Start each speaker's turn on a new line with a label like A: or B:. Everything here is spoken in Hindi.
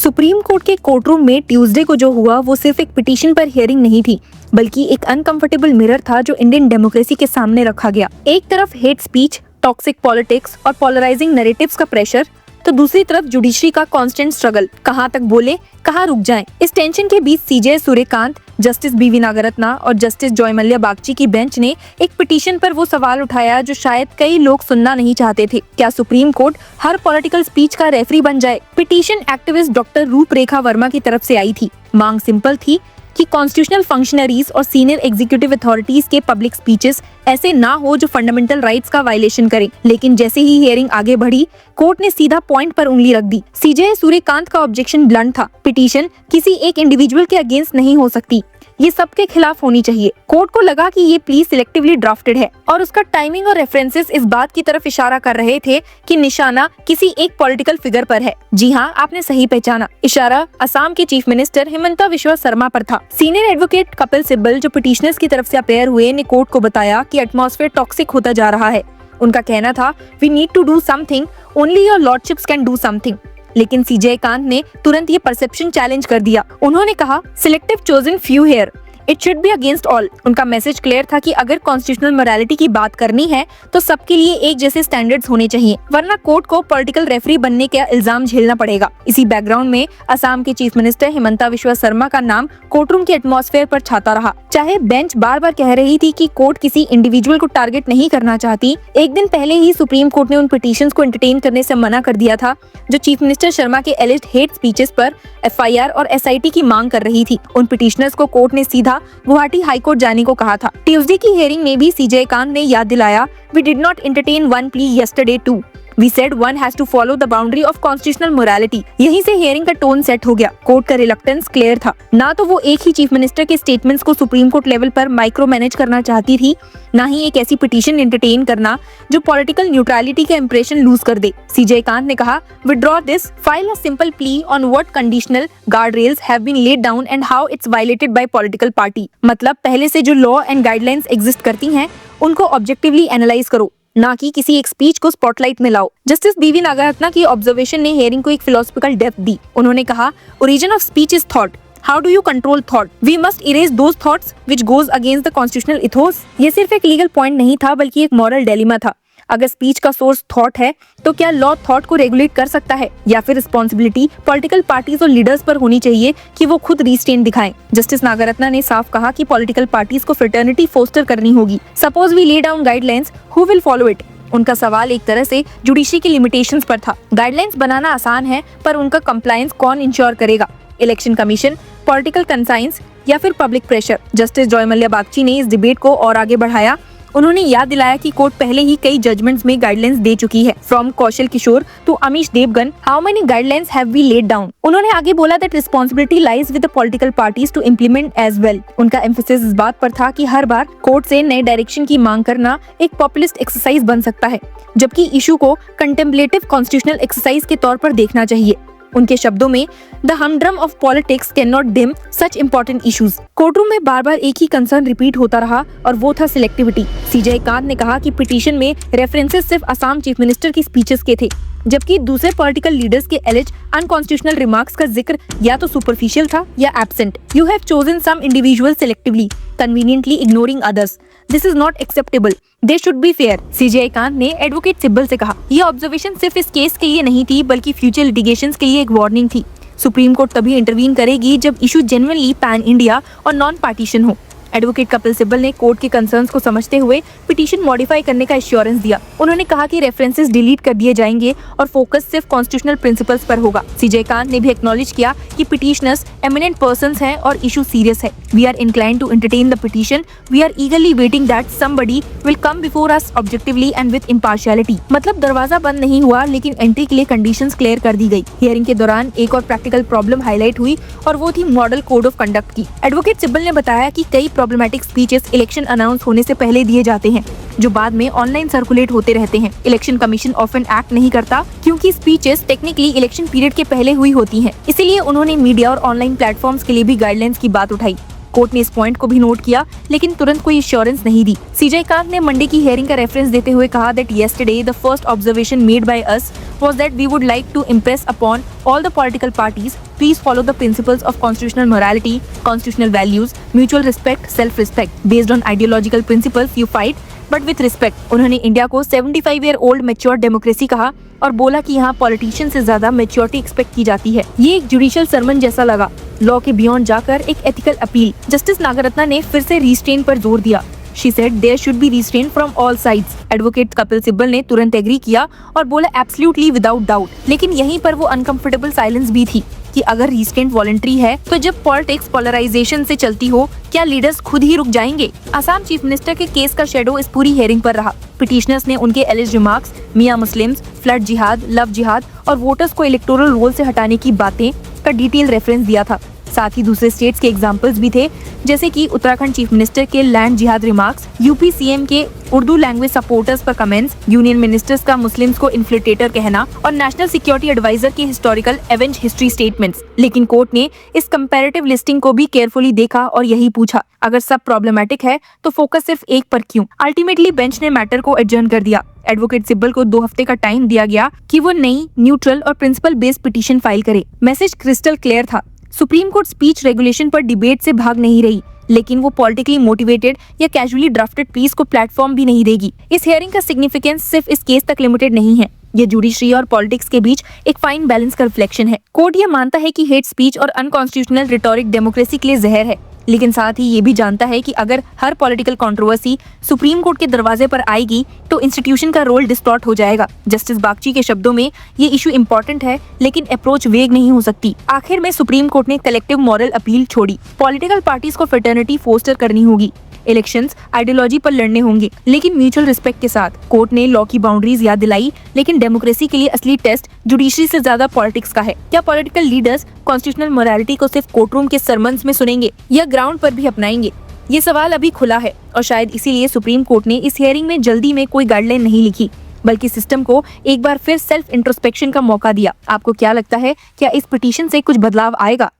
A: सुप्रीम कोर्ट के कोर्ट रूम में ट्यूसडे को जो हुआ वो सिर्फ एक पिटीशन पर हियरिंग नहीं थी, बल्कि एक अनकंफर्टेबल मिरर था जो इंडियन डेमोक्रेसी के सामने रखा गया। एक तरफ हेट स्पीच, टॉक्सिक पॉलिटिक्स और पोलराइजिंग नैरेटिव्स का प्रेशर, तो दूसरी तरफ जुडिशरी का कांस्टेंट स्ट्रगल, कहां तक बोले कहां रुक जाएं। इस टेंशन के बीच सीजे सूर्यकांत, जस्टिस बीवी नागरत्ना और जस्टिस जॉय मल्ल्या बागची की बेंच ने एक पिटीशन पर वो सवाल उठाया जो शायद कई लोग सुनना नहीं चाहते थे। क्या सुप्रीम कोर्ट हर पॉलिटिकल स्पीच का रेफरी बन जाए? पिटीशन एक्टिविस्ट डॉक्टर रूपरेखा वर्मा की तरफ से आई थी। मांग सिंपल थी कि कॉन्स्टिट्यूशनल फंक्शनरीज और सीनियर एग्जीक्यूटिव अथॉरिटीज के पब्लिक स्पीचेस ऐसे ना हो जो फंडामेंटल राइट्स का वायलेशन करें। लेकिन जैसे ही हियरिंग आगे बढ़ी, कोर्ट ने सीधा पॉइंट पर उंगली रख दी। सीजे सूर्यकांत का ऑब्जेक्शन ब्लंट था। पिटीशन किसी एक इंडिविजुअल के अगेंस्ट नहीं हो सकती, ये सबके खिलाफ होनी चाहिए। कोर्ट को लगा कि ये प्ली सिलेक्टिवली ड्राफ्टेड है और उसका टाइमिंग और रेफरेंसेस इस बात की तरफ इशारा कर रहे थे कि निशाना किसी एक पॉलिटिकल फिगर पर है। जी हाँ, आपने सही पहचाना, इशारा असम के चीफ मिनिस्टर हिमंता बिस्वा शर्मा पर था। सीनियर एडवोकेट कपिल सिब्बल जो पिटीशनर्स की तरफ से अपेयर हुए ने कोर्ट को बताया कि एटमॉस्फेयर टॉक्सिक होता जा रहा है। उनका कहना था, we need to do something, only your lordships can do something. लेकिन सीजे कांत ने तुरंत ये परसेप्शन चैलेंज कर दिया। उन्होंने कहा, selective chosen few here, it should be against all. उनका मैसेज क्लियर था कि अगर कॉन्स्टिट्यूशनल मोरालिटी की बात करनी है तो सबके लिए एक जैसे स्टैंडर्ड्स होने चाहिए, वरना कोर्ट को पॉलिटिकल रेफरी बनने का इल्जाम झेलना पड़ेगा। इसी बैकग्राउंड में असम के चीफ मिनिस्टर हिमंता बिस्वा शर्मा का नाम कोर्टरूम के एटमॉस्फेयर पर छाता रहा। चाहे बेंच बार बार कह रही थी कि कोर्ट किसी इंडिविजुअल को टारगेट नहीं करना चाहती, एक दिन पहले ही सुप्रीम कोर्ट ने उन पिटीशंस को एंटरटेन करने से मना कर दिया था जो चीफ मिनिस्टर शर्मा के एलिज्ड हेट स्पीचेस पर एफआईआर और एसआईटी की मांग कर रही थी। उन पिटीशनर्स को कोर्ट ने सीधा गुवाहाटी हाईकोर्ट जाने को कहा था। ट्यूसडे की हियरिंग में भी सीजे कांत ने याद दिलाया, we did not entertain one plea yesterday too, we said one has to follow the boundary of constitutional morality. यहीं से हियरिंग का टोन सेट हो गया। कोर्ट का रिलक्टेंस क्लियर था। ना तो वो एक ही चीफ मिनिस्टर के स्टेटमेंट्स को सुप्रीम कोर्ट लेवल पर माइक्रो मैनेज करना चाहती थी, ना ही एक ऐसी पिटीशन एंटरटेन करना जो पॉलिटिकल न्यूट्रलिटी का इंप्रेशन लूज कर दे। सीजे कांत ने कहा, withdraw this, file a simple plea on what conditional guardrails have been laid down and how it's violated by political party. मतलब पहले से जो लॉ एंड गाइडलाइंस एग्जिस्ट करती हैं उनको ऑब्जेक्टिवली एनालाइज करो, ना कि किसी एक स्पीच को स्पॉटलाइट में लाओ। जस्टिस बीवी नागरत्ना की ऑब्जर्वेशन ने हियरिंग को एक फिलोसफिकल डेप्थ दी। उन्होंने कहा, origin of speech is thought, how do you control thought, we must erase those thoughts which goes against the constitutional ethos. ये सिर्फ एक लीगल पॉइंट नहीं था, बल्कि एक मॉरल डिलेमा था। अगर स्पीच का सोर्स थॉट है तो क्या लॉ थॉट को रेगुलेट कर सकता है, या फिर रिस्पॉन्सिबिलिटी पॉलिटिकल पार्टीज और लीडर्स पर होनी चाहिए कि वो खुद रिस्ट्रेंट दिखाएं। जस्टिस नागरत्ना ने साफ कहा कि पॉलिटिकल पार्टीज को फ्रेटर्निटी फोस्टर करनी होगी। Suppose we lay down guidelines, who will follow it? उनका सवाल एक तरह से जुडिशरी की लिमिटेशंस पर था। गाइडलाइंस बनाना आसान है, पर उनका कंप्लायंस कौन इंश्योर करेगा? इलेक्शन कमीशन, पॉलिटिकल कंसाइंस या फिर public pressure? Justice Joy Mallya Bagchi ने इस डिबेट को और आगे बढ़ाया। उन्होंने याद दिलाया कि कोर्ट पहले ही कई जजमेंट्स में गाइडलाइंस दे चुकी है। From Kaushal Kishore to Amish Devgan, how many guidelines have we laid down? उन्होंने आगे बोला that responsibility lies with the political parties to implement as well. उनका एम्फेसिस इस बात पर था कि हर बार कोर्ट से नए डायरेक्शन की मांग करना एक पॉपुलिस्ट एक्सरसाइज बन सकता है, जबकि इशू को कंटेम्पलेटिव कॉन्स्टिट्यूशनल एक्सरसाइज के तौर पर देखना चाहिए। उनके शब्दों में, the हमड्रम of politics can not dim such important issues. Courtroom में बार बार एक ही कंसर्न रिपीट होता रहा और वो था सिलेक्टिविटी। सीजे कांत ने कहा कि पिटीशन में रेफरेंसेस सिर्फ असम चीफ मिनिस्टर की स्पीचेस के थे, जबकि दूसरे पॉलिटिकल लीडर्स के एलिज अनकॉन्स्टिट्यूशनल रिमार्क्स का जिक्र या तो सुपरफिशियल था या absent. You have chosen some individual selectively, conveniently ignoring others. This is not acceptable, they should be fair. CJ Kant ने एडवोकेट सिब्बल से कहा, यह ऑब्जर्वेशन सिर्फ इस केस के लिए नहीं थी, बल्कि फ्यूचर लिटिगेशंस के लिए एक वार्निंग थी। सुप्रीम कोर्ट तभी इंटरवीन करेगी जब इशू जेन्युइनली पैन इंडिया और नॉन पार्टीशन हो। एडवोकेट कपिल सिब्बल ने कोर्ट के कंसर्न्स को समझते हुए पिटीशन मॉडिफाई करने का एश्योरेंस दिया। उन्होंने कहा कि रेफरेंसेस डिलीट कर दिए जाएंगे और फोकस सिर्फ कॉन्स्टिट्यूशनल प्रिंसिपल्स पर होगा। सीजे कांत ने भी एक्नॉलेज किया कि पिटीशनर्स एमिनेंट पर्सन्स हैं और इशू सीरियस है। We are inclined to entertain the petition, we are eagerly waiting that somebody will come before us objectively and with impartiality. मतलब दरवाजा बंद नहीं हुआ, लेकिन एंट्री के लिए कंडीशंस क्लियर कर दी गई। हियरिंग के दौरान एक और प्रैक्टिकल प्रॉब्लम हाईलाइट हुई और वो थी मॉडल कोड ऑफ कंडक्ट की। एडवोकेट सिब्बल ने बताया कि कई प्रॉब्लमैटिक स्पीचेस इलेक्शन अनाउंस होने से पहले दिए जाते हैं, जो बाद में ऑनलाइन सर्कुलेट होते रहते हैं। इलेक्शन कमीशन ऑफन एक्ट नहीं करता क्योंकि स्पीचेस टेक्निकली इलेक्शन पीरियड के पहले हुई होती हैं। इसीलिए उन्होंने मीडिया और ऑनलाइन प्लेटफॉर्म्स के लिए भी गाइडलाइंस की बात उठाई। कोर्ट ने इस पॉइंट को भी नोट किया, लेकिन तुरंत कोई एश्योरेंस नहीं दी। सीजे कांत ने मंडे की हियरिंग का रेफरेंस देते हुए कहा that yesterday the first observation made by us was that we would like to impress upon all the political parties, please follow the principles of constitutional morality, constitutional values, mutual respect, self-respect. Based on ideological principles you fight, but with respect. उन्होंने इंडिया को 75 ईयर ओल्ड मैच्योर डेमोक्रेसी कहा और बोला कि यहाँ पॉलिटिशियन से ज्यादा मैच्योरिटी एक्सपेक्ट की जाती है। ये एक जुडिशियल सरमन जैसा लगा, लॉ के बियॉन्ड जाकर एक एथिकल अपील। जस्टिस नागरत्ना ने फिर से रिस्ट्रेन पर जोर दिया। She said there should be restraint from all sides. Advocate Kapil Sibal ने तुरंत एग्री किया और बोला एब्सोल्युटली विदाउट डाउट। लेकिन यहीं पर वो अनकंफर्टेबल साइलेंस भी थी कि अगर रिस्ट्रेंट वॉलंटरी है तो जब पॉलिटिक्स पोलराइजेशन से चलती हो, क्या लीडर्स खुद ही रुक जाएंगे? आसाम चीफ मिनिस्टर के केस का शेडो इस पूरी हियरिंग पर रहा। पिटिशनर्स ने उनके एलिज रिमार्क्स, मियां मुस्लिम्स, फ्लड जिहाद, लव जिहाद और वोटर्स को इलेक्टोरल रोल से हटाने की बातें का डिटेल रेफरेंस दिया था। साथ ही दूसरे स्टेट्स के एग्जाम्पल्स भी थे, जैसे कि उत्तराखंड चीफ मिनिस्टर के लैंड जिहाद रिमार्क्स, यूपी सीएम के उर्दू लैंग्वेज सपोर्टर्स पर कमेंट्स, यूनियन मिनिस्टर्स का मुस्लिम्स को इन्फ्लिटेटर कहना और नेशनल सिक्योरिटी एडवाइजर के हिस्टोरिकल एवेंज हिस्ट्री स्टेटमेंट्स। लेकिन कोर्ट ने इस कंपैरेटिव लिस्टिंग को भी केयरफुली देखा और यही पूछा, अगर सब प्रॉब्लमेटिक है तो फोकस सिर्फ एक पर क्यों? अल्टीमेटली बेंच ने मैटर को एडजर्न कर दिया। एडवोकेट सिब्बल को 2 हफ्ते का टाइम दिया गया कि वो नई, न्यूट्रल और प्रिंसिपल बेस्ड पिटीशन फाइल करे। मैसेज क्रिस्टल क्लियर था, सुप्रीम कोर्ट स्पीच रेगुलेशन पर डिबेट से भाग नहीं रही, लेकिन वो पॉलिटिकली मोटिवेटेड या कैजुअली ड्राफ्टेड पीस को प्लेटफॉर्म भी नहीं देगी। इस हियरिंग का सिग्निफिकेंस सिर्फ इस केस तक लिमिटेड नहीं है, ये जुडिशरी और पॉलिटिक्स के बीच एक फाइन बैलेंस का रिफ्लेक्शन है। कोर्ट ये मानता है कि हेट स्पीच और अनकॉन्स्टिट्यूशनल रिटोरिक डेमोक्रेसी के लिए जहर है, लेकिन साथ ही ये भी जानता है कि अगर हर पॉलिटिकल कंट्रोवर्सी सुप्रीम कोर्ट के दरवाजे पर आएगी तो इंस्टीट्यूशन का रोल डिस्टॉर्ट हो जाएगा। जस्टिस बागची के शब्दों में ये इशू इंपॉर्टेंट है, लेकिन अप्रोच वेग नहीं हो सकती। आखिर में सुप्रीम कोर्ट ने कलेक्टिव मॉरल अपील छोड़ी। पॉलिटिकल पार्टीज को फ्रेटर्निटी फोस्टर करनी होगी, इलेक्शंस आइडियोलॉजी पर लड़ने होंगे, लेकिन म्यूचुअल रिस्पेक्ट के साथ। कोर्ट ने लॉ की बाउंड्रीज याद दिलाई, लेकिन डेमोक्रेसी के लिए असली टेस्ट जुडिशरी से ज्यादा पॉलिटिक्स का है। क्या पॉलिटिकल लीडर्स कॉन्स्टिट्यूशनल मोरालिटी को सिर्फ कोर्टरूम के सरमन्स में सुनेंगे या ग्राउंड पर भी अपनाएंगे? ये सवाल अभी खुला है और शायद इसीलिए सुप्रीम कोर्ट ने इस हियरिंग में जल्दी में कोई गाइडलाइन नहीं लिखी, बल्कि सिस्टम को एक बार फिर सेल्फ इंट्रोस्पेक्शन का मौका दिया। आपको क्या लगता है, क्या इस पिटीशन से कुछ बदलाव आएगा?